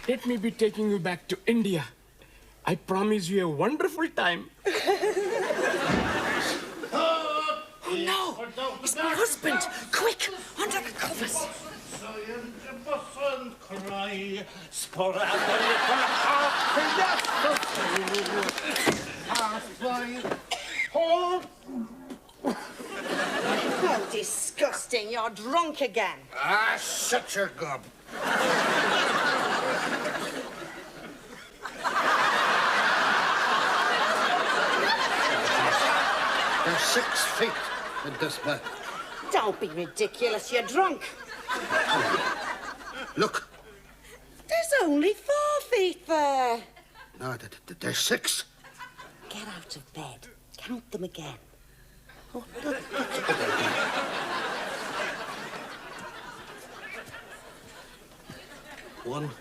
Let me be taking you back to India. I promise you a wonderful time. Oh, no! It's my husband! Quick! Under the covers! How disgusting! You're drunk again. Ah, shut your gob. There's 6 feet in this bed. Don't be ridiculous. You're drunk. Look. There's only 4 feet there. No, there's 6. Get out of bed. Count them again. Oh, that's a good idea. One,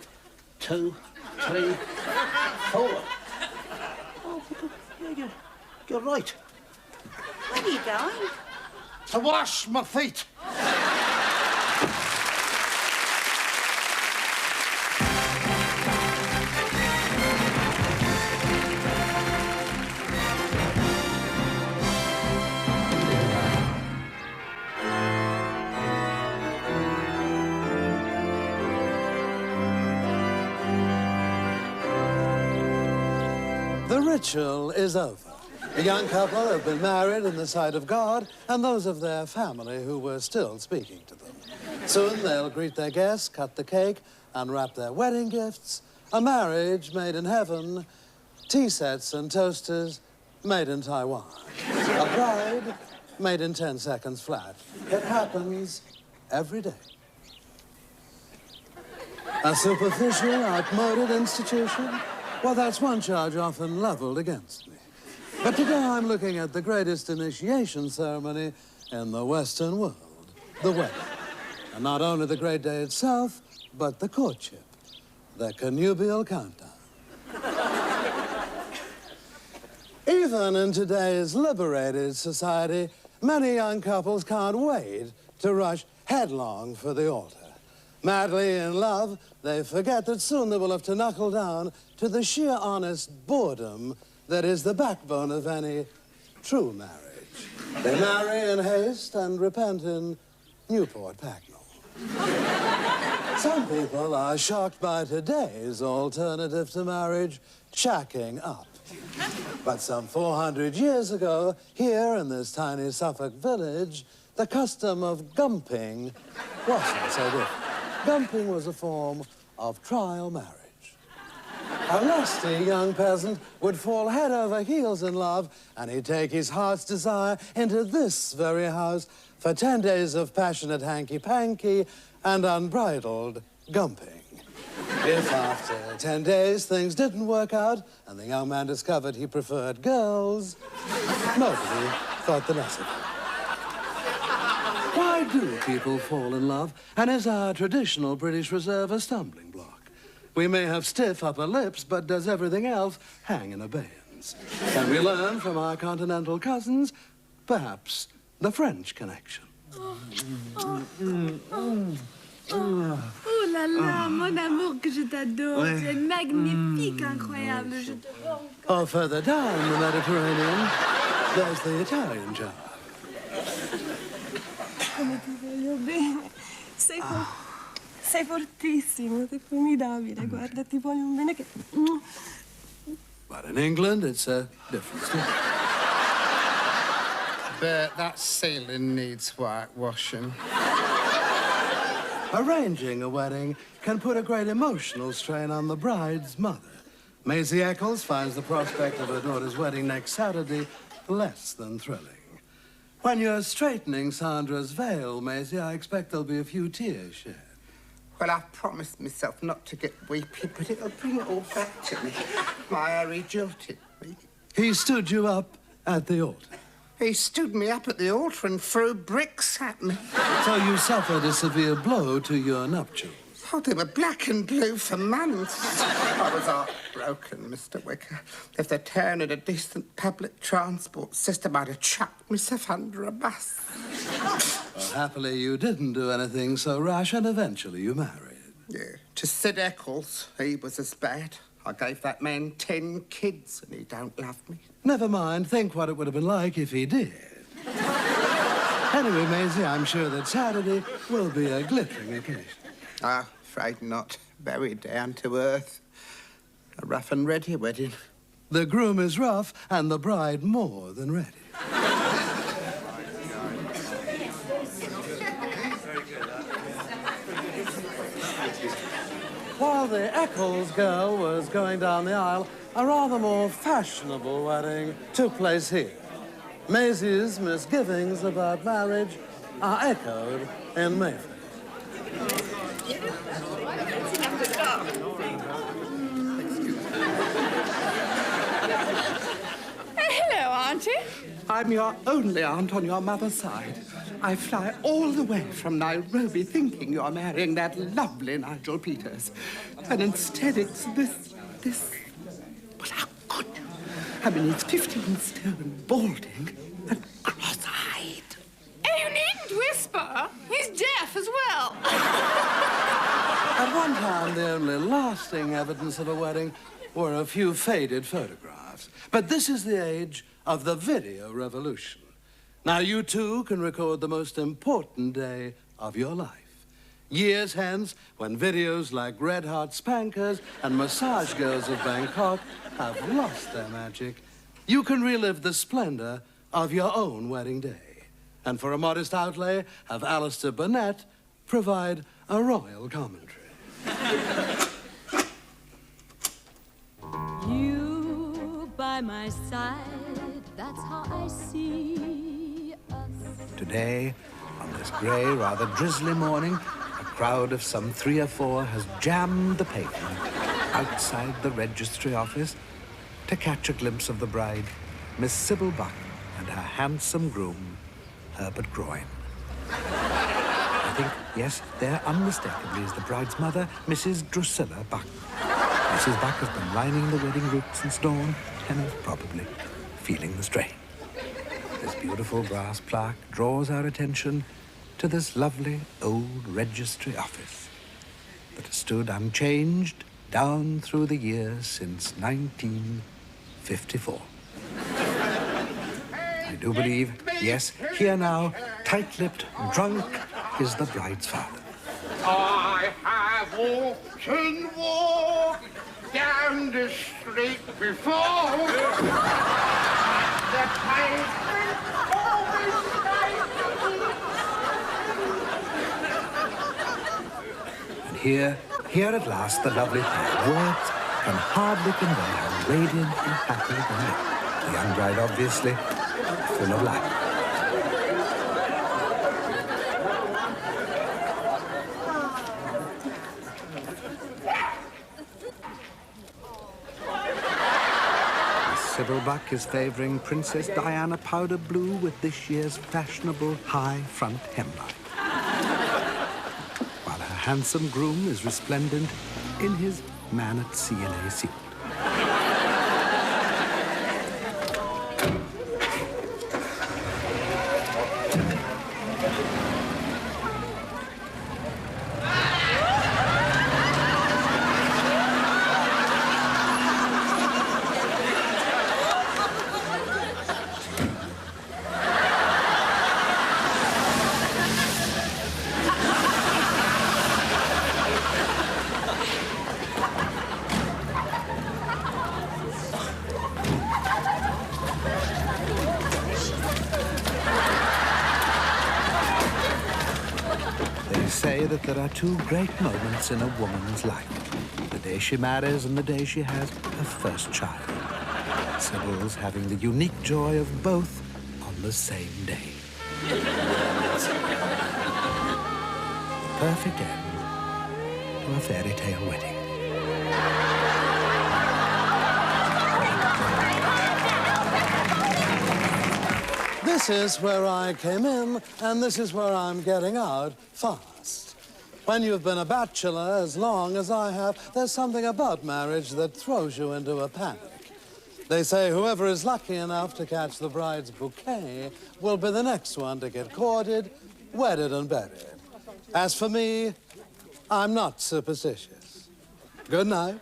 2, 3, 4. Oh, yeah, you're right. Where are you going? To wash my feet. The ritual is over. The young couple have been married in the sight of God and those of their family who were still speaking to them. Soon they'll greet their guests, cut the cake, unwrap their wedding gifts. A marriage made in heaven, tea sets and toasters made in Taiwan. A bride made in 10 seconds flat. It happens every day. A superficial, outmoded institution? Well, that's one charge often leveled against me. But today I'm looking at the greatest initiation ceremony in the Western world, the wedding. And not only the great day itself, but the courtship, the connubial countdown. Even in today's liberated society, many young couples can't wait to rush headlong for the altar. Madly in love, they forget that soon they will have to knuckle down to the sheer honest boredom that is the backbone of any true marriage. They marry in haste and repent in Newport Pagnell. Some people are shocked by today's alternative to marriage, shacking up. But some 400 years ago, here in this tiny Suffolk village, the custom of gumping wasn't so different. Gumping was a form of trial marriage. A lusty young peasant would fall head over heels in love, and he'd take his heart's desire into this very house for 10 days of passionate hanky-panky and unbridled gumping. If after 10 days things didn't work out and the young man discovered he preferred girls, nobody thought the less of him. Why do people fall in love? And is our traditional British reserve a stumbling block? We may have stiff upper lips, but does everything else hang in abeyance? Can we learn from our continental cousins? Perhaps the French connection. Oh là là, mon amour, que je t'adore. Tu es magnifique, incroyable. Je te vois encore. Or further down the Mediterranean, there's the Italian jar. Come ti voglio bene. Sei fortissimo, sei formidabile. Guarda, ti voglio un bene che... But in England, it's a different story. But that ceiling needs whitewashing. Arranging a wedding can put a great emotional strain on the bride's mother. Maisie Eccles finds the prospect of her daughter's wedding next Saturday less than thrilling. When you're straightening Sandra's veil, Maisie, I expect there'll be a few tears shed. Well, I've promised myself not to get weepy, but it'll bring it all back to me. My Harry jilted me. He stood you up at the altar. He stood me up at the altar and threw bricks at me. So you suffered a severe blow to your nuptials. Oh, they were black and blue for months. I was heartbroken, Mr. Wicker. If they'd turned in a decent public transport system, I'd have chucked myself under a bus. Well, happily, you didn't do anything so rash, and eventually you married. Yeah, to Sid Eccles, he was as bad. I gave that man 10 kids, and he don't love me. Never mind. Think what it would have been like if he did. Anyway, Maisie, I'm sure that Saturday will be a glittering occasion. Ah, afraid not. Very down to earth. A rough and ready wedding. The groom is rough, and the bride more than ready. While the Eccles girl was going down the aisle, a rather more fashionable wedding took place here. Maisie's misgivings about marriage are echoed in Mayfair. Hello, Auntie. I'm your only aunt on your mother's side. I fly all the way from Nairobi thinking you're marrying that lovely Nigel Peters. And instead it's this... Well, how could you? I mean, he's 15 stone, balding and cross-eyed. Oh, you needn't whisper. He's deaf as well. At one time, the only lasting evidence of a wedding were a few faded photographs. But this is the age of the video revolution. Now you too can record the most important day of your life. Years hence, when videos like Red Hot Spankers and Massage Girls of Bangkok have lost their magic, you can relive the splendor of your own wedding day. And for a modest outlay, have Alistair Burnett provide a royal commentary. You by my side, that's how I see us. Today, on this grey, rather drizzly morning, a crowd of some 3 or 4 has jammed the pavement outside the registry office to catch a glimpse of the bride, Miss Sybil Buck, and her handsome groom, Herbert Groyne. I think, yes, there unmistakably is the bride's mother, Mrs. Drusilla Buck. Mrs. Buck has been lining the wedding route since dawn and is probably feeling the strain. This beautiful brass plaque draws our attention to this lovely old registry office that has stood unchanged down through the years since 1954. I do believe, yes, here now, tight-lipped, drunk, is the bride's father. I have often walked down the street before. The pavement always And here at last, the lovely pair. Words can hardly convey how radiant and happy they look. The young bride, obviously, full of life. Miss Sybil Buck is favouring Princess Diana powder blue with this year's fashionable high front hemline, while her handsome groom is resplendent in his man at CNA suit. Say that there are 2 great moments in a woman's life. The day she marries and the day she has her first child. Sybil's having the unique joy of both on the same day. Perfect end to a fairy tale wedding. This is where I came in, and this is where I'm getting out fast. When you've been a bachelor as long as I have, there's something about marriage that throws you into a panic. They say whoever is lucky enough to catch the bride's bouquet will be the next one to get courted, wedded, and buried. As for me, I'm not superstitious. Good night.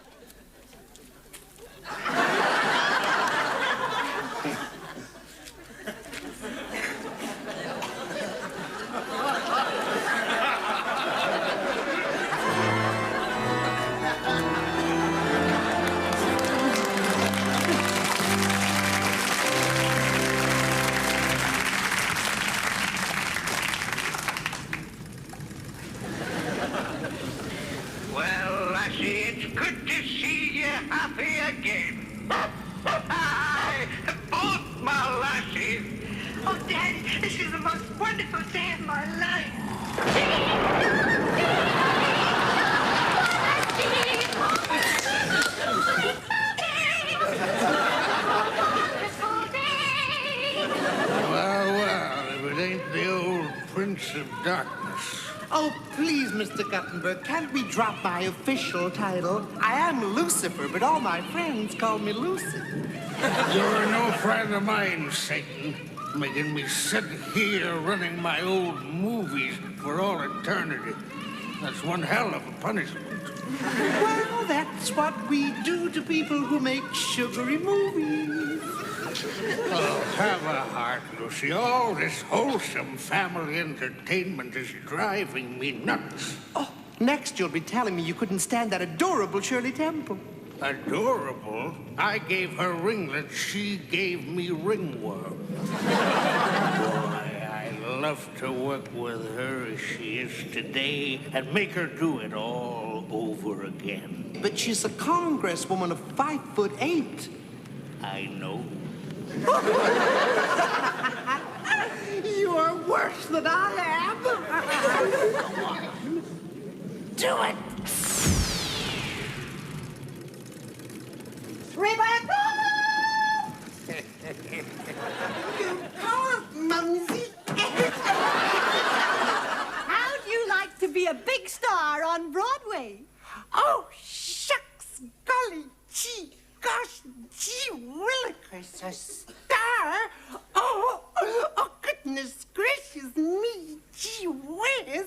Well, Lassie, it's good to see you happy again. Hi, both my lassies. Oh, Daddy, this is the most wonderful day of my life. Well, if it ain't the old Prince of Darkness. Oh, please, Mr. Guttenberg, can't we drop my official title? I am Lucifer, but all my friends call me Lucy. You're no friend of mine, Satan. Making me sit here running my old movies for all eternity. That's one hell of a punishment. Well, that's what we do to people who make sugary movies. Oh, have a heart, Lucy. All this wholesome family entertainment is driving me nuts. Oh, next you'll be telling me you couldn't stand that adorable Shirley Temple. Adorable? I gave her ringlets, she gave me ringworm. Boy, I love to work with her as she is today and make her do it all over again. But she's a congresswoman of 5'8". I know. You are worse than I am. Come on. Do it. Rebecca! You can't, Mumsy. How'd you like to be a big star on Broadway? Oh, shucks, golly gee, gosh, gee willikers, a star? Oh, goodness gracious me, gee whiz.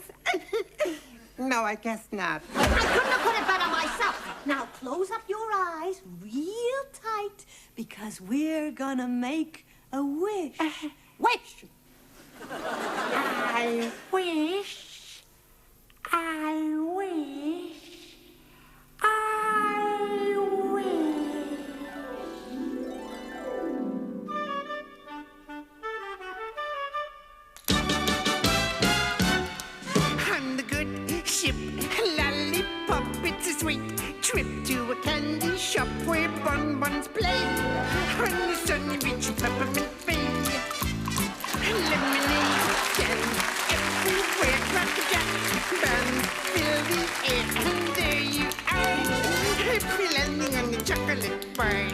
No, I guess not. I couldn't have put it better myself. Now close up your eyes real tight because we're gonna make a wish. Wish! I wish, I wish, I wish. On the good ship, lollipop, it's a sweet trip to a candy shop where bonbons play. On the sunny beach, peppermint fade. Lemonade stand everywhere, cracker bands fill the air, and there you are, happy landing on the chocolate bar.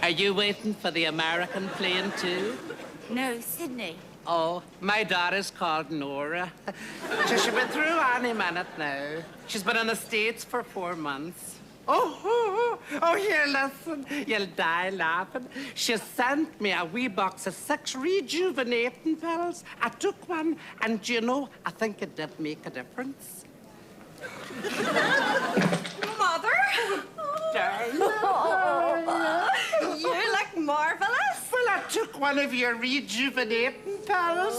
Are you waiting for the American plane, too? No, Sydney. Oh, my daughter's called Nora. She'll be through any minute now. She's been in the States for 4 months. Oh, here, listen. You'll die laughing. She sent me a wee box of 6 rejuvenating pills. I took one, and you know, I think it did make a difference. Mother? Darling. You look marvelous. Well, I took one of your rejuvenating pills.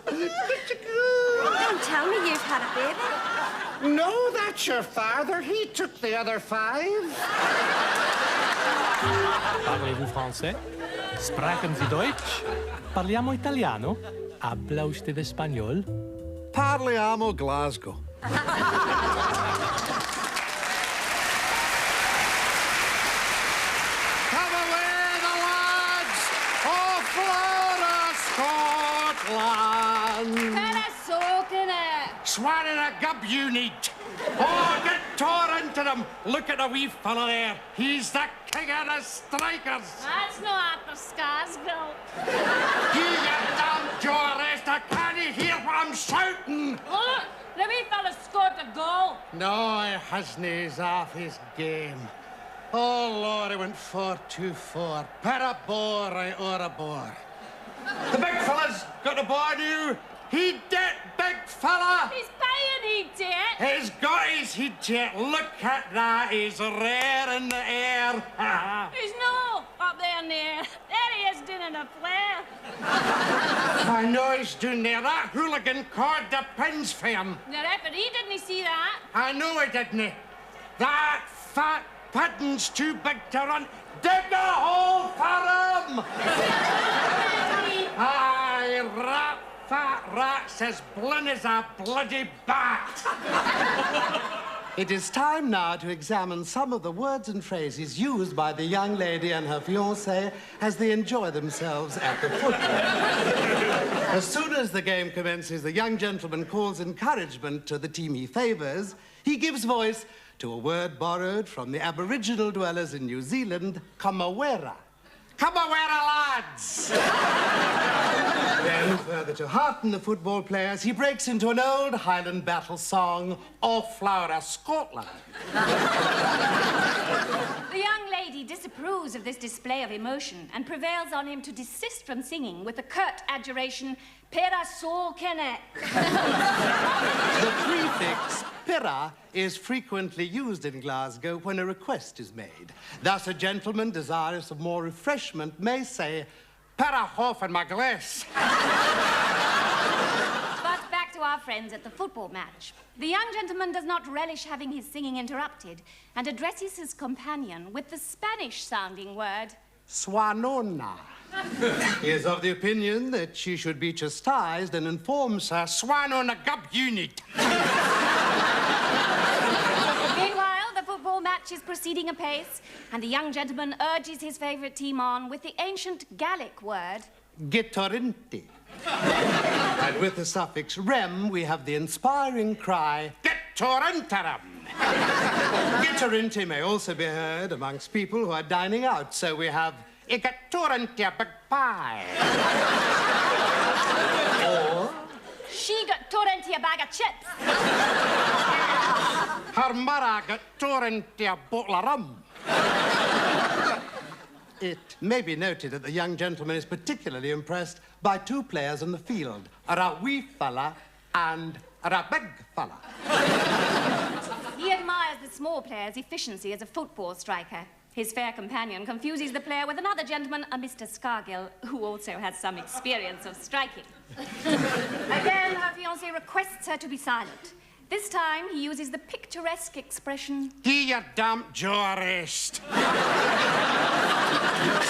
Don't tell me you've had a baby. No, that's your father. He took the other 5. Parlez-vous français? Sprechen Sie Deutsch? Parliamo italiano? Habla usted español? Parliamo Glasgow. Come away, the lads of Flora, Scotland. Kind of soaking it. Swan in a gub you need. Oh, get tore into them. Look at the wee fella there. He's the king of the strikers. That's not the Scottsville. You damn Joe-rest. I can't hear what I'm shouting. Look, the wee fella scored a goal. No, he hasn't. He's off his game. Oh, Lord, he went 4-2-4. Parabore or a bore. The big fella's got the ball now. He did, big fella. He's paying, he did. He's got his head jet. Look at that. He's rare in the air. He's no up there near. There he is doing a flare. I know he's doing there. That hooligan caught the pins for him. The referee didn't see that. I know he didn't. That fat pudding's too big to run. Dig a hole for him. Aye, rat, fat rat's as blind as a bloody bat. It is time now to examine some of the words and phrases used by the young lady and her fiancé as they enjoy themselves at the football. As soon as the game commences, the young gentleman calls encouragement to the team he favors. He gives voice to a word borrowed from the Aboriginal dwellers in New Zealand, kamawera. Kamawera, lads! Then, further to hearten the football players, he breaks into an old Highland battle song, O Flora, Scotland. The young lady disapproves of this display of emotion and prevails on him to desist from singing with the curt adjuration, Pera so kenne. The prefix pira is frequently used in Glasgow when a request is made. Thus, a gentleman desirous of more refreshment may say, Para hoff in my glass. But back to our friends at the football match. The young gentleman does not relish having his singing interrupted and addresses his companion with the Spanish-sounding word, Swanona. He is of the opinion that she should be chastised and informs her Swan on a gub unit. Meanwhile, the football match is proceeding apace, and the young gentleman urges his favourite team on with the ancient Gaelic word, Gitorinti. And with the suffix rem, we have the inspiring cry, Gitorintarum. Gitorinti may also be heard amongst people who are dining out, so we have Igatorintia big pie. or She got torrent a bag of chips. Her mara got Torintia bottle of rum. It may be noted that the young gentleman is particularly impressed by 2 players on the field, a wee fella and a big fella. He admires the small player's efficiency as a football striker. His fair companion confuses the player with another gentleman, a Mr. Scargill, who also has some experience of striking. Again, her fiancé requests her to be silent. This time, he uses the picturesque expression, He your damn Joe-rest.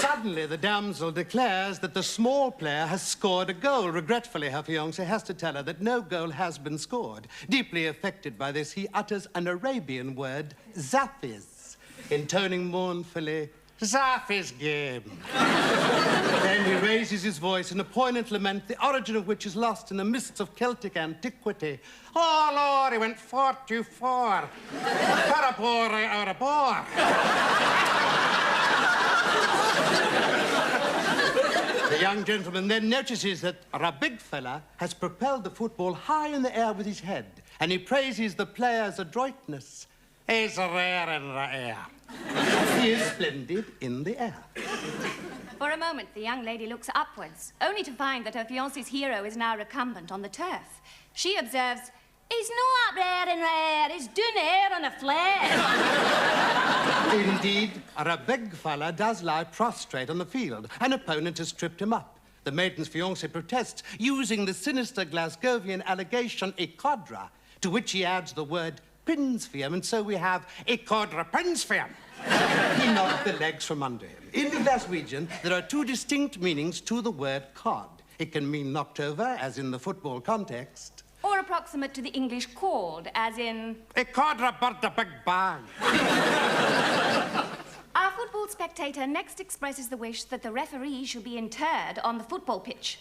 Suddenly, the damsel declares that the small player has scored a goal. Regretfully, her fiancé has to tell her that no goal has been scored. Deeply affected by this, he utters an Arabian word, Zafiz, intoning mournfully, Zafi's game. Then he raises his voice in a poignant lament, the origin of which is lost in the mists of Celtic antiquity. Oh, Lord, he went 4-2-4. Parabore or a bore. The young gentleman then notices that a big fella has propelled the football high in the air with his head, and he praises the player's adroitness. He's rare in the air. He is splendid in the air. For a moment, the young lady looks upwards, only to find that her fiancé's hero is now recumbent on the turf. She observes, he's not up there in the air, he's down there on a flare. Indeed, a big fella does lie prostrate on the field. An opponent has tripped him up. The maiden's fiancé protests, using the sinister Glaswegian allegation, ecodra, to which he adds the word Pinsfium, and so we have ecodra Pinsfium. He knocks the legs from under him. In the Glaswegian, there are two distinct meanings to the word cod. It can mean knocked over, as in the football context. Or approximate to the English cord, as in... Ecodra bird the big bag. Our football spectator next expresses the wish that the referee should be interred on the football pitch.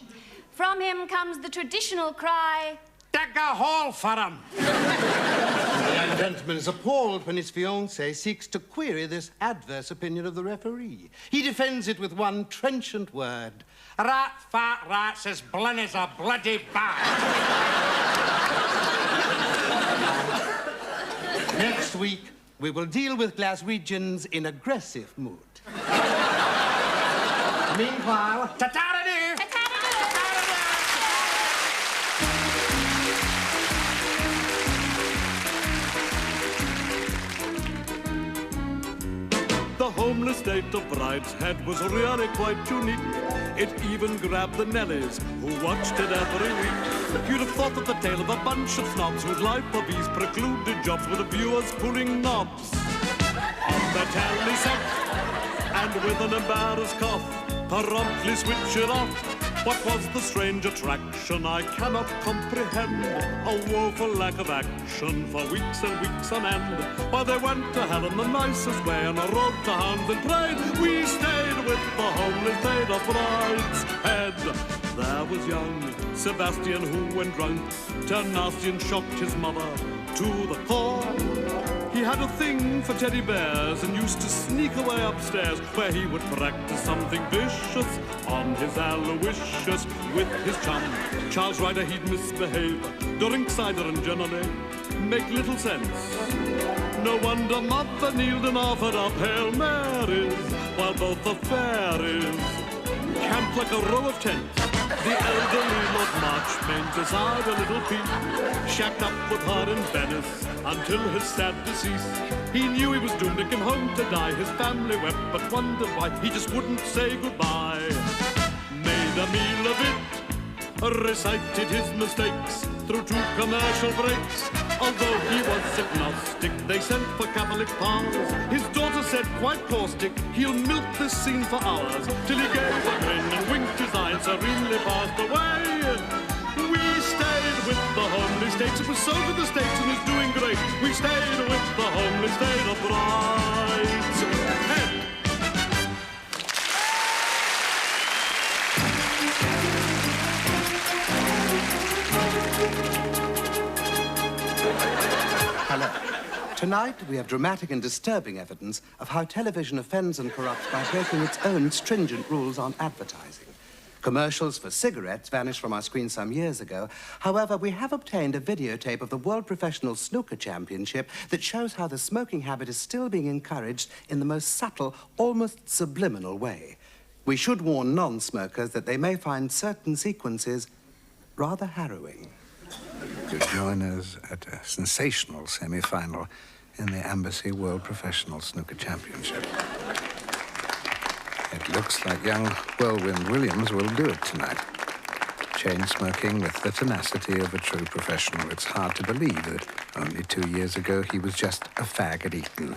From him comes the traditional cry... Dig a hole for him. The young gentleman is appalled when his fiancée seeks to query this adverse opinion of the referee. He defends it with one trenchant word. Rat, fat rats, as blin as a bloody bat. Next week, we will deal with Glaswegians in aggressive mood. Meanwhile, ta-ta-da-doo! The homeless state of Brideshead was really quite unique. It even grabbed the Nellies, who watched it every week. You'd have thought that the tale of a bunch of snobs whose life of ease precluded jobs with the viewers pulling knobs on the telly set, and with an embarrassed cough, promptly switch it off. What was the strange attraction I cannot comprehend? A woeful lack of action for weeks and weeks on end. While they went to hell in the nicest way on a road to hounds and pride, we stayed with the homeless state of Brideshead. There was young Sebastian who, when drunk, turned nasty and shocked his mother to the core. He had a thing for teddy bears and used to sneak away upstairs, where he would practice something vicious on his Aloysius with his chum. Charles Ryder, he'd misbehave, drink cider and generally make little sense. No wonder Mother kneeled and offered up Hail Marys, while both the fairies camped like a row of tents. The elderly Lord Marchmain desired a little peep, shacked up with her in Venice until his sad decease. He knew he was doomed to come home to die. His family wept but wondered why he just wouldn't say goodbye. Made a meal of it, recited his mistakes through 2 commercial breaks. Although he was agnostic, they sent for Catholic powers. His daughter said quite caustic, he'll milk this scene for hours, till he gave a grin and winked his eye and serenely passed away. We stayed with the homely states. It was so to the states and is doing great. We stayed with the homely state of Brideshead. Hello. Tonight, we have dramatic and disturbing evidence of how television offends and corrupts by breaking its own stringent rules on advertising. Commercials for cigarettes vanished from our screen some years ago. However, we have obtained a videotape of the World Professional Snooker Championship that shows how the smoking habit is still being encouraged in the most subtle, almost subliminal way. We should warn non-smokers that they may find certain sequences rather harrowing. To join us at a sensational semi-final in the Embassy World Professional Snooker Championship. It looks like young Whirlwind Williams will do it tonight. Chain smoking with the tenacity of a true professional. It's hard to believe that only 2 years ago he was just a fag at Eton.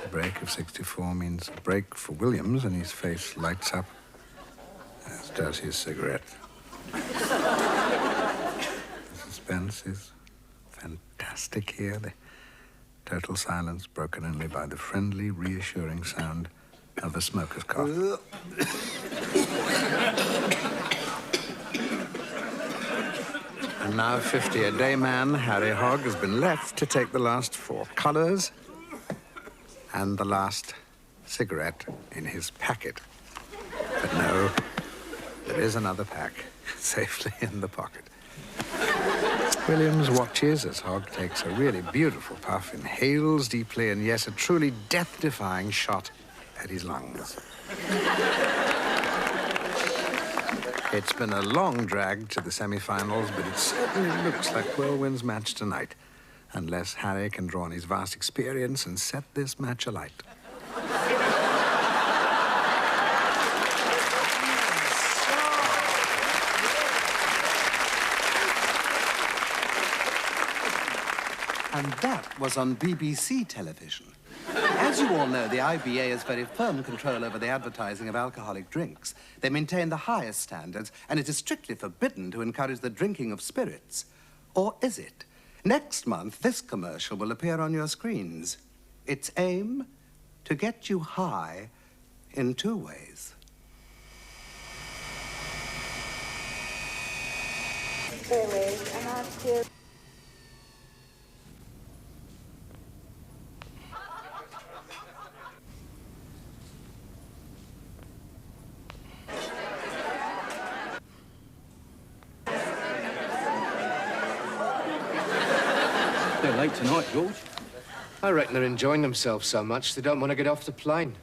The break of 64 means a break for Williams, and his face lights up, as does his cigarette. The suspense is fantastic here. The total silence broken only by the friendly, reassuring sound of a smoker's cough. And now 50-a-day man Harry Hogg has been left to take the last 4 colours and the last cigarette in his packet. But no, there is another pack safely in the pocket. Williams watches as Hogg takes a really beautiful puff, inhales deeply, and yes, a truly death-defying shot at his lungs. It's been a long drag to the semi-finals, but it certainly looks like Whirlwind's match tonight, unless Harry can draw on his vast experience and set this match alight. And that was on BBC television. As you all know, the IBA has very firm control over the advertising of alcoholic drinks. They maintain the highest standards, and it is strictly forbidden to encourage the drinking of spirits. Or is it? Next month, this commercial will appear on your screens. Its aim? To get you high in two ways. They're late tonight, George. I reckon they're enjoying themselves so much they don't want to get off the plane.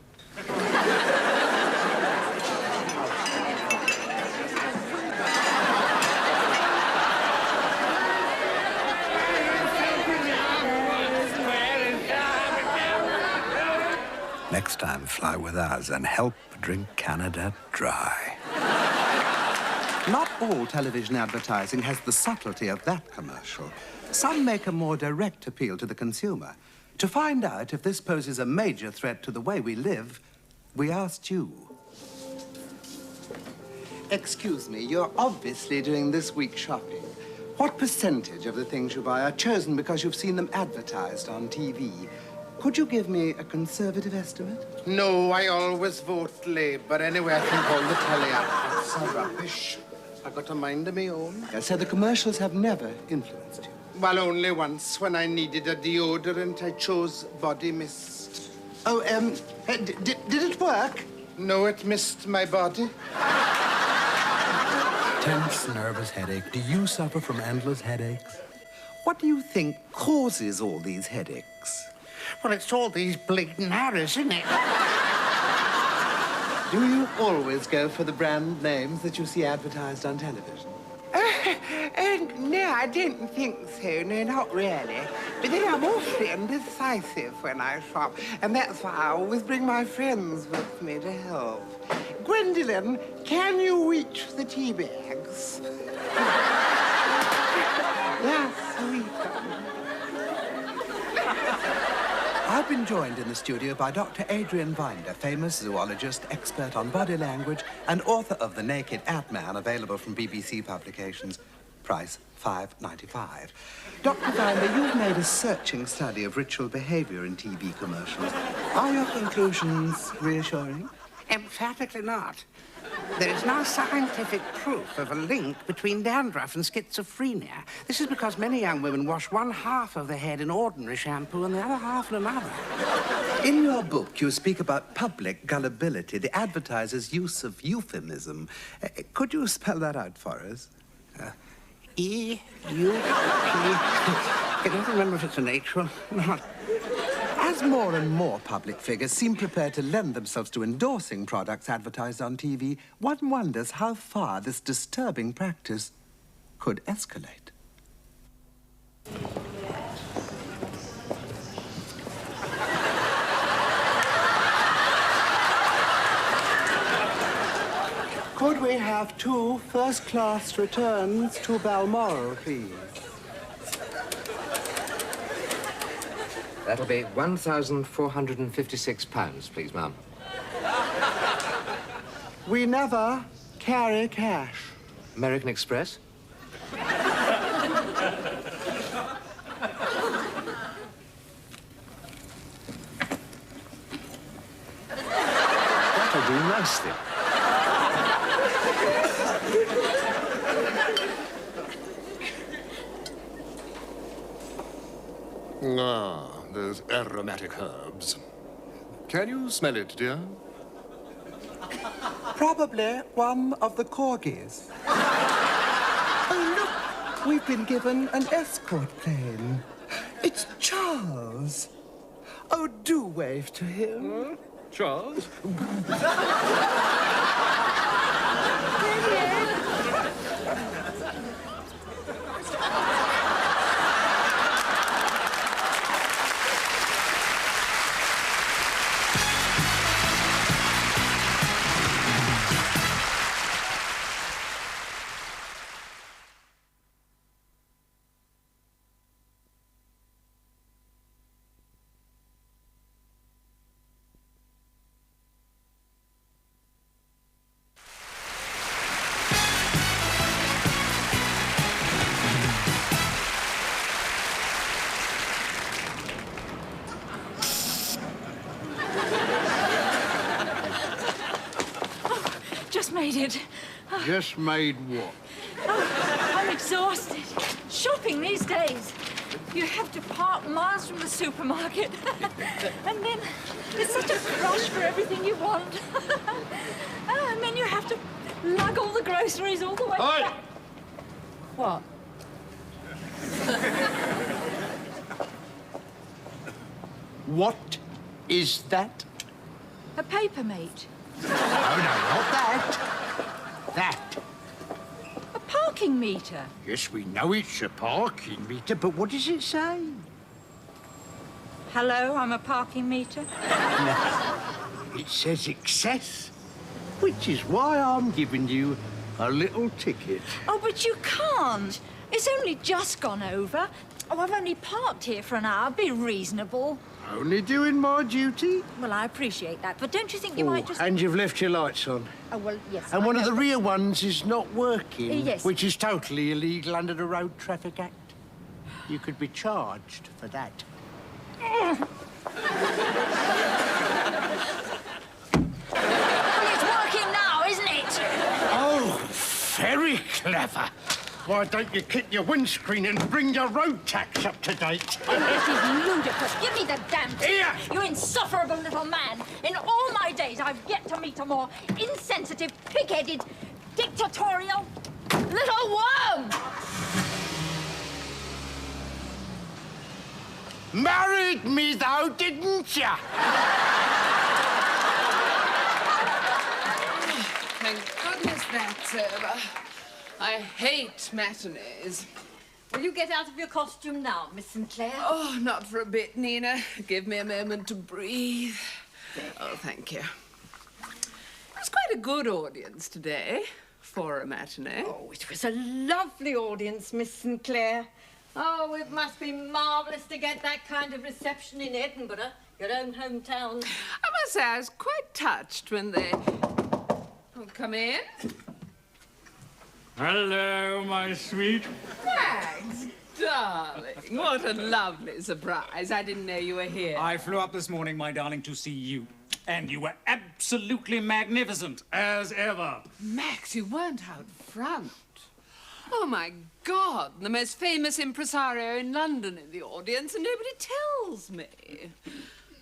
Next time, fly with us and help drink Canada dry. Not all television advertising has the subtlety of that commercial. Some make a more direct appeal to the consumer. To find out if this poses a major threat to the way we live, we asked you. Excuse me, you're obviously doing this week's shopping. What percentage of the things you buy are chosen because you've seen them advertised on TV? Could you give me a conservative estimate? No, I always vote Labour. Anyway, I think all the telly adverts are rubbish. I got a mind of my own. So the commercials have never influenced you? Well, only once, when I needed a deodorant, I chose body mist. Oh, did it work? No, it missed my body. Tense, nervous headache. Do you suffer from endless headaches? What do you think causes all these headaches? Well, it's all these bleeding Harrys, isn't it? Do you always go for the brand names that you see advertised on television? No, I don't think so. No, not really. But then I'm awfully indecisive when I shop, and that's why I always bring my friends with me to help. Gwendolyn, can you reach the tea bags? Yes, sweetheart. I've been joined in the studio by Dr. Adrian Vinder, famous zoologist, expert on body language, and author of The Naked Ad-Man, available from BBC publications. Price $5.95. Dr. Vinder, you've made a searching study of ritual behavior in TV commercials. Are your conclusions reassuring? Emphatically not. There is no scientific proof of a link between dandruff and schizophrenia. This is because many young women wash one half of their head in ordinary shampoo and the other half in another. In your book, you speak about public gullibility, the advertiser's use of euphemism. Could you spell that out for us? E-U-P... I don't remember if it's an H or not. As more and more public figures seem prepared to lend themselves to endorsing products advertised on TV, one wonders how far this disturbing practice could escalate. Could we have 2 first-class returns to Balmoral, please? That'll be £1,456, please, ma'am. We never carry cash. American Express? That'll do nicely. Ah, those aromatic herbs. Can you smell it, dear? Probably one of the corgis. Oh, look, we've been given an escort plane. It's Charles. Oh, do wave to him. Charles? Made it. Oh. Just made what? Oh, I'm exhausted. Shopping these days. You have to park miles from the supermarket. And then there's such a rush for everything you want. And then you have to lug all the groceries all the way back. What? What is that? A paper mate. Oh, no, not that. That. A parking meter. Yes, we know it's a parking meter, but what does it say? Hello, I'm a parking meter. No, it says excess, which is why I'm giving you a little ticket. Oh, but you can't. It's only just gone over. Oh, I've only parked here for an hour. Be reasonable. Only doing my duty. Well, I appreciate that, but don't you think you might just... And you've left your lights on. Oh, well, yes. And one of the rear ones is not working. Yes. Which is totally illegal under the Road Traffic Act. You could be charged for that. Well, it's working now, isn't it? Oh, very clever. Why don't you kick your windscreen and bring your road tax up to date? Oh, this is ludicrous. Give me the damn thing. Here! You insufferable little man. In all my days, I've yet to meet a more insensitive, pig-headed, dictatorial little worm. Married me, though, didn't ya? Thank goodness that's over. I hate matinees. Will you get out of your costume now, Miss Sinclair? Oh, not for a bit, Nina. Give me a moment to breathe. Oh, thank you. It was quite a good audience today for a matinee. Oh, it was a lovely audience, Miss Sinclair. Oh, it must be marvellous to get that kind of reception in Edinburgh, your own hometown. I must say I was quite touched when they... Oh, come in. Hello, my sweet. Max, darling, what a lovely surprise. I didn't know you were here. I flew up this morning, my darling, to see you. And you were absolutely magnificent, as ever. Max, you weren't out front. Oh, my God, the most famous impresario in London in the audience, and nobody tells me.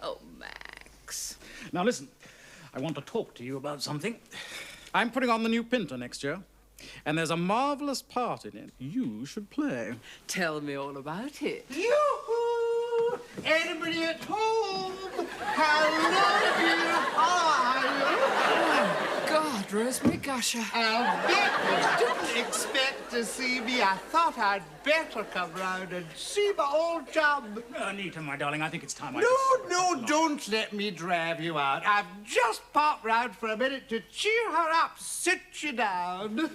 Oh, Max. Now, listen, I want to talk to you about something. I'm putting on the new Pinter next year. And there's a marvelous part in it you should play. Tell me all about it. Yoo-hoo! Anybody at home? Hello, dear. How are you? Oh, God, Rosemary Gusher. I'll bet you didn't expect to see me. I thought I'd better come round and see my old chum. Anita, my darling, I think it's time No, don't let me drag you out. I've just popped round for a minute to cheer her up. Sit you down.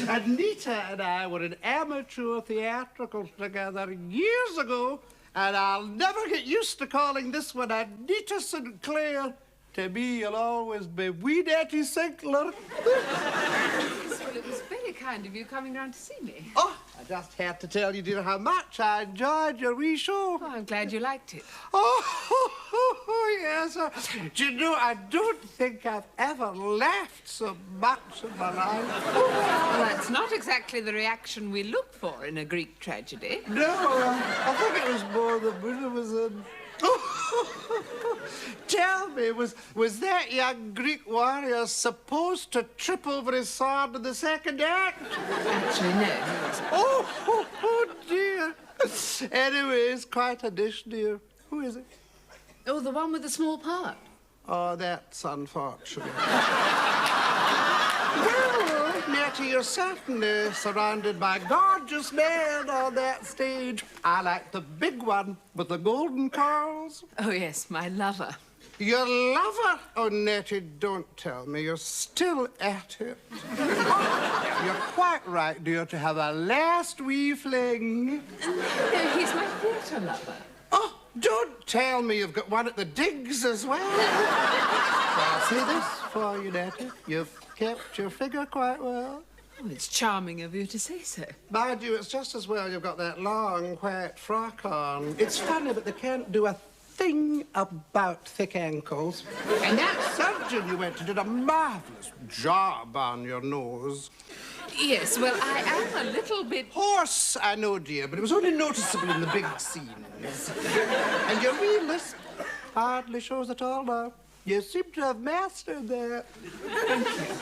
Anita and I were in amateur theatricals together years ago, and I'll never get used to calling this one Anita Sinclair. To me, you'll always be wee Natty Sinclair. Yes, well, it was very kind of you coming round to see me. Oh, I just had to tell you, dear, how much I enjoyed your wee show. Oh, I'm glad you liked it. Oh, yes. Do you know, I don't think I've ever laughed so much in my life. Well, that's not exactly the reaction we look for in a Greek tragedy. No, I think it was more the Buddha was in. Tell me, was that young Greek warrior supposed to trip over his sword in the second act? Actually, no, he wasn't. Oh, dear. Anyways, quite a dish, dear. Who is it? Oh, the one with the small part. Oh, that's unfortunate. Well, Nettie, you're certainly surrounded by gorgeous men on that stage. I like the big one with the golden curls. Oh, yes, my lover. Your lover? Oh, Nettie, don't tell me you're still at it. Oh, you're quite right, dear, to have a last wee fling. No, he's my theatre lover. Oh, don't tell me you've got one at the digs as well. I'll see this for you, Nettie. You've kept your figure quite well. Oh, it's charming of you to say so. Mind you, it's just as well you've got that long, white frock on. It's funny, but they can't do a thing about thick ankles. And that surgeon you went to did a marvellous job on your nose. Yes, well, I am a little bit... Hoarse, I know, dear, but it was only noticeable in the big scenes. And your real lisp hardly shows at all now. You seem to have mastered that. Thank you.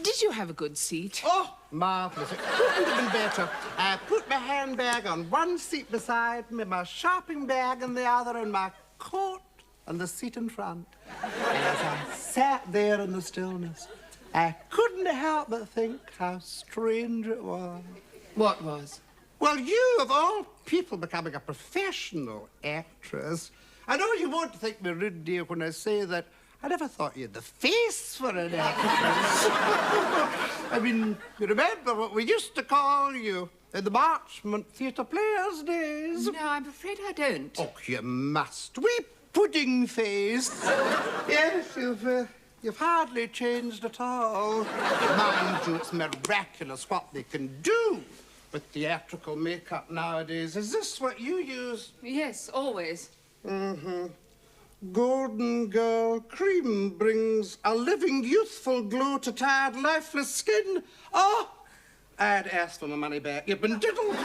Did you have a good seat? Oh, marvellous. It couldn't have been better. I put my handbag on one seat beside me, my shopping bag in the other, and my coat on the seat in front. And as I sat there in the stillness, I couldn't help but think how strange it was. What was? Well, you, of all people, becoming a professional actress. I know you won't think me rude, dear, when I say that I never thought you had the face for an actress. I mean, you remember what we used to call you in the Marchmont Theatre Players days? No, I'm afraid I don't. Oh, you must. Wee pudding face. Yes, you've hardly changed at all. Mind you, it's miraculous what they can do with theatrical makeup nowadays. Is this what you use? Yes, always. Mm-hmm. Golden Girl cream brings a living, youthful glow to tired, lifeless skin. Oh, I'd ask for my money back. You've been diddled.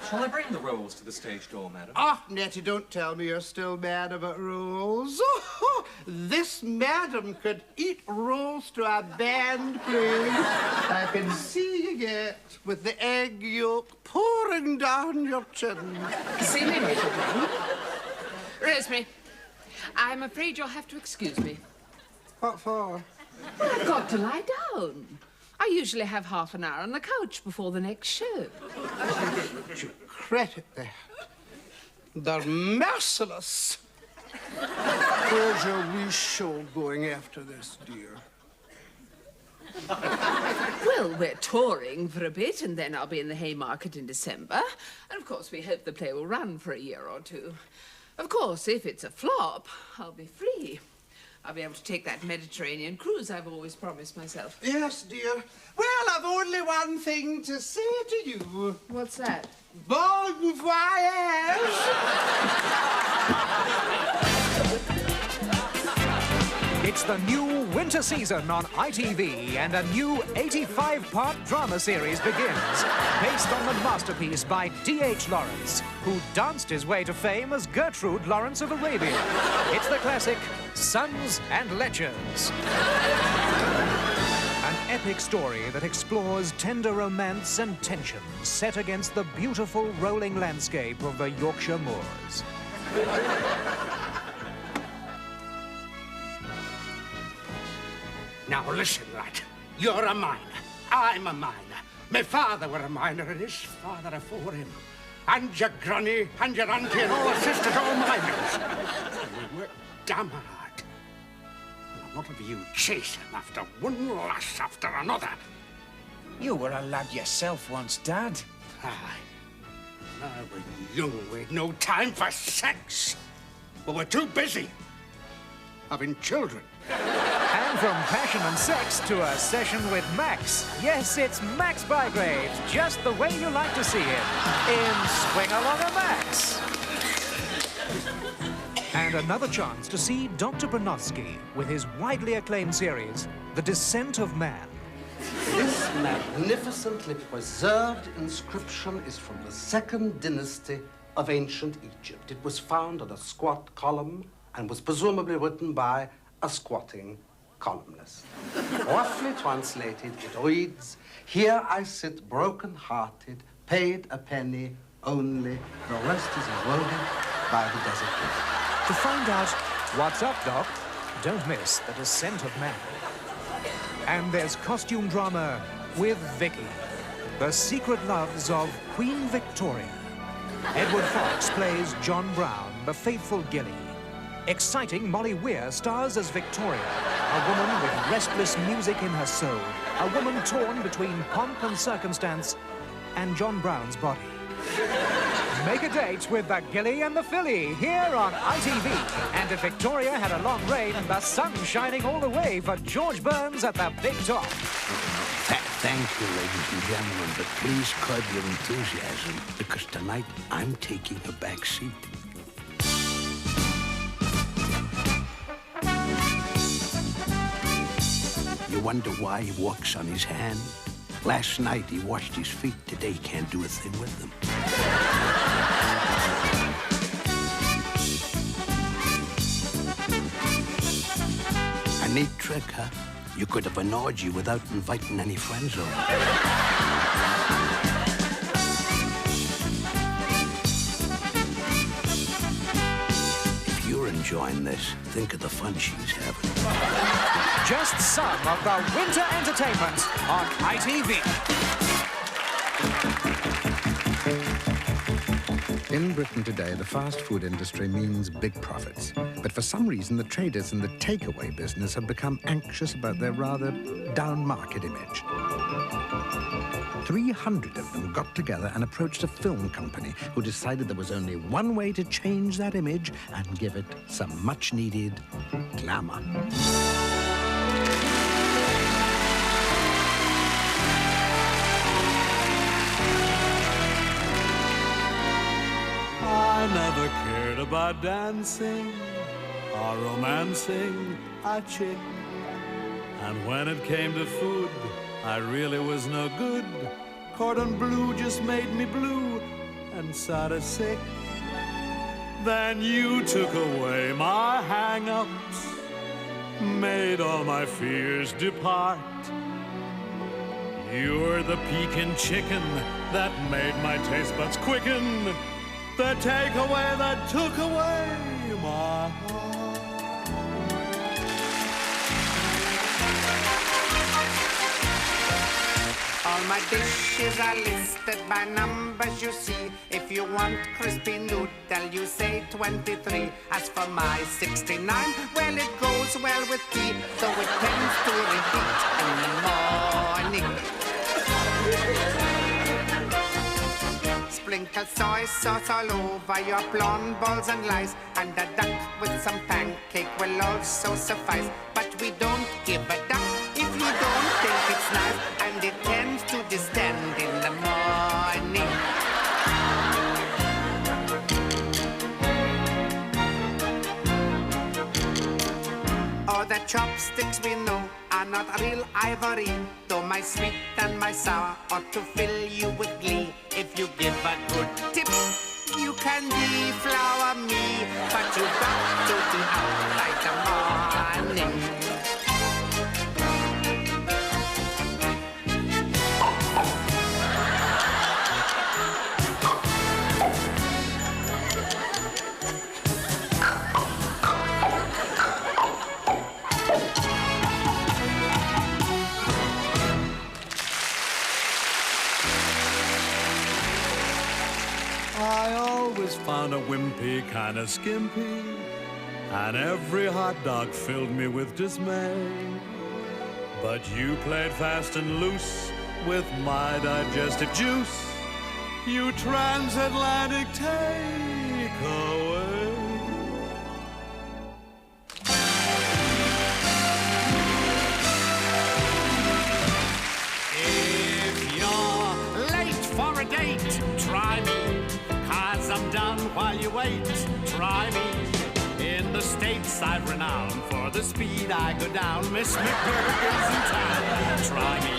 Shall I bring the rolls to the stage door, madam? Oh, Nettie, don't tell me you're still mad about rolls. Oh, this madam could eat rolls to a band playing. I can see you yet with the egg yolk pouring down your chin. See me, little Rosemary, I'm afraid you'll have to excuse me. What for? I've got to lie down. I usually have half an hour on the couch before the next show. Would you credit that? They're merciless. Where's your wee show going after this, dear? Well, we're touring for a bit, and then I'll be in the Haymarket in December. And, of course, we hope the play will run for a year or two. Of course, if it's a flop, I'll be free. I'll be able to take that Mediterranean cruise I've always promised myself. Yes, dear. Well, I've only one thing to say to you. What's that? Bon voyage! It's the new winter season on ITV, and a new 85-part drama series begins, based on the masterpiece by D.H. Lawrence, who danced his way to fame as Gertrude Lawrence of Arabia. It's the classic Sons and Lechers. An epic story that explores tender romance and tension set against the beautiful rolling landscape of the Yorkshire moors. Now listen, lad. You're a miner. I'm a miner. My father were a miner and his father afore him. And your granny and your auntie and all her sisters all miners. And we worked damn hard. And a lot of you chasing after one lass after another. You were a lad yourself once, Dad. Aye. When I was young, we'd no time for sex. We were too busy having children. And from passion and sex to a session with Max. Yes, it's Max Bygrave, just the way you like to see him, in Swing Along a Max. And another chance to see Dr. Bronowski with his widely acclaimed series, The Descent of Man. This magnificently preserved inscription is from the 2nd dynasty of ancient Egypt. It was found on a squat column and was presumably written by a squatting columnist. Roughly translated, it reads, "Here I sit broken-hearted, paid a penny only, the rest is eroded by the desert wind." To find out what's up, Doc, don't miss The Descent of Man. And there's costume drama with Vicky, The Secret Loves of Queen Victoria. Edward Fox plays John Brown, the faithful Gilly. Exciting Molly Weir stars as Victoria, a woman with restless music in her soul, a woman torn between pomp and circumstance and John Brown's body. Make a date with the Gilly and the Filly here on ITV. And if Victoria had a long reign, the sun shining all the way for George Burns at the big top. Thank you, ladies and gentlemen, but please curb your enthusiasm, because tonight I'm taking a back seat. You wonder why he walks on his hand? Last night he washed his feet. Today he can't do a thing with them. A neat trick, huh? You could have an orgy without inviting any friends over. If you're enjoying this, think of the fun she's having. Just some of the winter entertainment on ITV. In Britain today, the fast food industry means big profits. But for some reason, the traders in the takeaway business have become anxious about their rather down-market image. 300 of them got together and approached a film company who decided there was only one way to change that image and give it some much-needed glamour. I never cared about dancing or romancing a chick. And when it came to food, I really was no good. Cordon bleu just made me blue and sorta sick. Then you took away my hang-ups, made all my fears depart. You're the Pekin chicken that made my taste buds quicken. The takeaway that took away my heart. All my dishes are listed by numbers, you see. If you want crispy noodle, you say 23. As for my 69, well, it goes well with tea, so it tends to repeat in the morning. Sprinkle soy sauce all over your blonde balls and lice, and a duck with some pancake will also suffice. But we don't give a duck if you don't think it's nice, and it tends to distend in the morning. Oh, the chopsticks we know are not real ivory, though my sweet and my sour ought to fill you with glee. If you give a good tip, you can deflower me, but you've got to be out like the morning. I always found a wimpy kind of skimpy, and every hot dog filled me with dismay. But you played fast and loose with my digestive juice, you transatlantic takeaway. If you're late for a date, try me, 'cause I'm done while you wait. Try me. In the States I've renowned for the speed I go down. Miss McBurger's in town. Try me.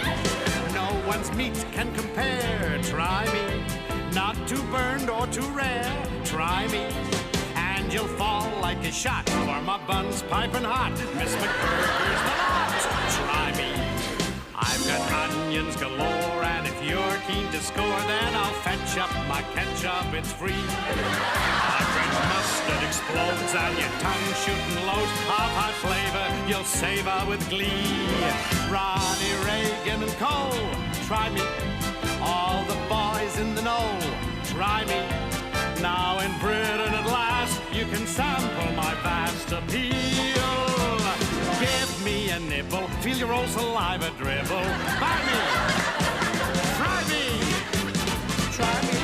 No one's meat can compare. Try me. Not too burned or too rare. Try me, and you'll fall like a shot, for my bun's piping hot. Miss McBurger's the lot. Try me. I've got onions galore, and if you're keen to score, then I'll fetch up my ketchup, it's free. Our French mustard explodes, and your tongue shooting loads of hot flavor you'll savor with glee. Ronnie Reagan and Cole, try me. All the boys in the know, try me. Now in Britain at last, you can sample my vast appeal. Give me a nibble, feel your old saliva dribble. Buy me, try me, try me.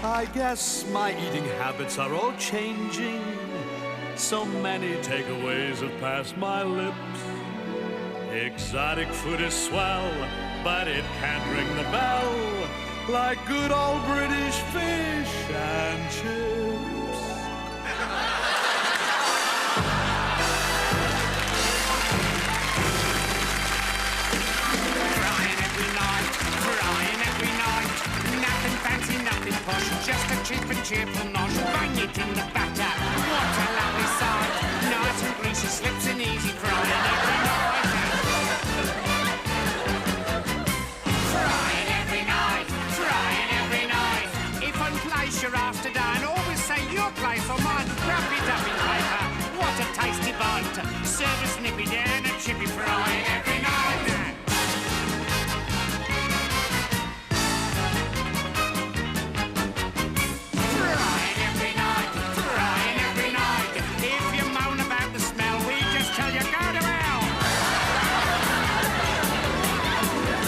I guess my eating habits are all changing. So many takeaways have passed my lips. Exotic food is swell, but it can't ring the bell like good old British fish and chips. Frying every night, frying every night. Nothing fancy, nothing posh, just a cheap and cheerful nosh. Bang it in the batter, what a lovely sight. Nice and greasy, slips and easy, frying every night. Frying every night, frying every night. If one place you're after done, always say your place or mine. Wrap it up in paper, what a tasty bite. Serve a snippy down and chippy, frying every night. Frying every night, frying every night. If you moan about the smell, we just tell you go to hell.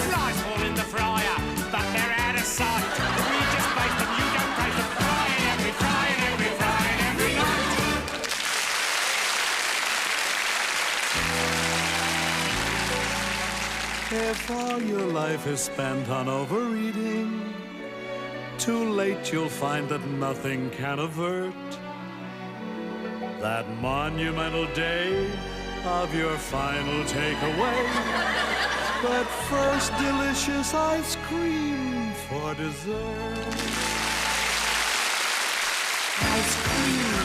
Flies fall in the fryer, but they're out of sight. We just baste them, you don't taste them. Frying every night. If all your life is spent on overeating, too late you'll find that nothing can avert that monumental day of your final takeaway. But first, delicious ice cream for dessert. Ice cream,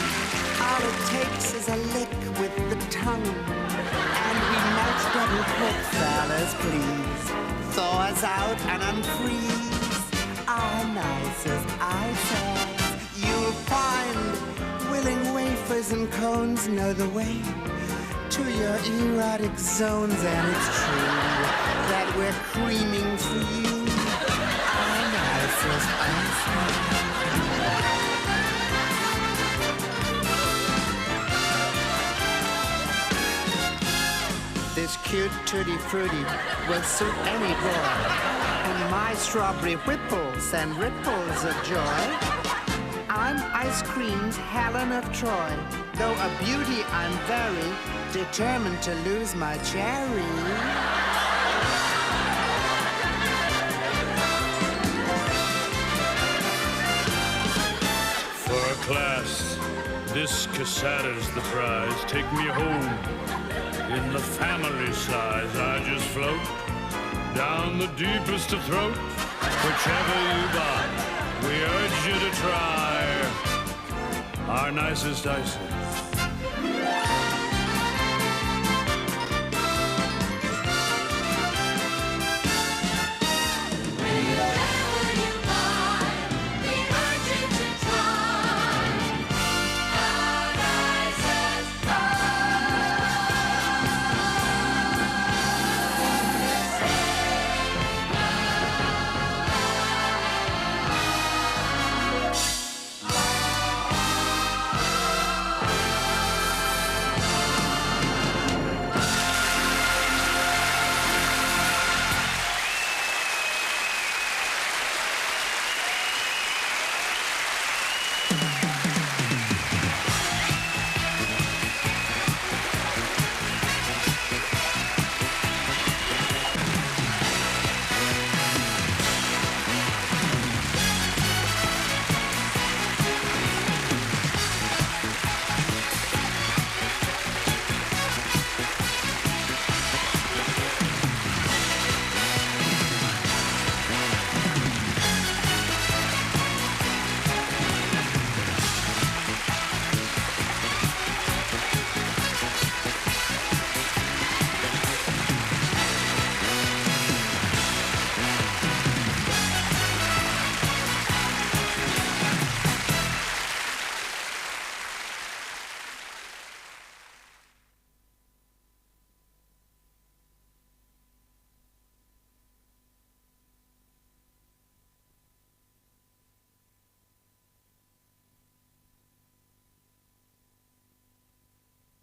all it takes is a lick with the tongue. And we melt double quick, fellas, please. Thaw us out and unfreeze our nicest ices. You'll find willing wafers and cones know the way to your erotic zones, and it's true that we're creaming for you our nicest ices. This cute tutti frutti will suit any boy, and my strawberry whipples and ripples of joy. I'm ice cream's Helen of Troy. Though a beauty, I'm very determined to lose my cherry. For a class, this casada's the prize. Take me home. In the family size, I just float down the deepest of throat. Whichever you buy, we urge you to try our nicest ices.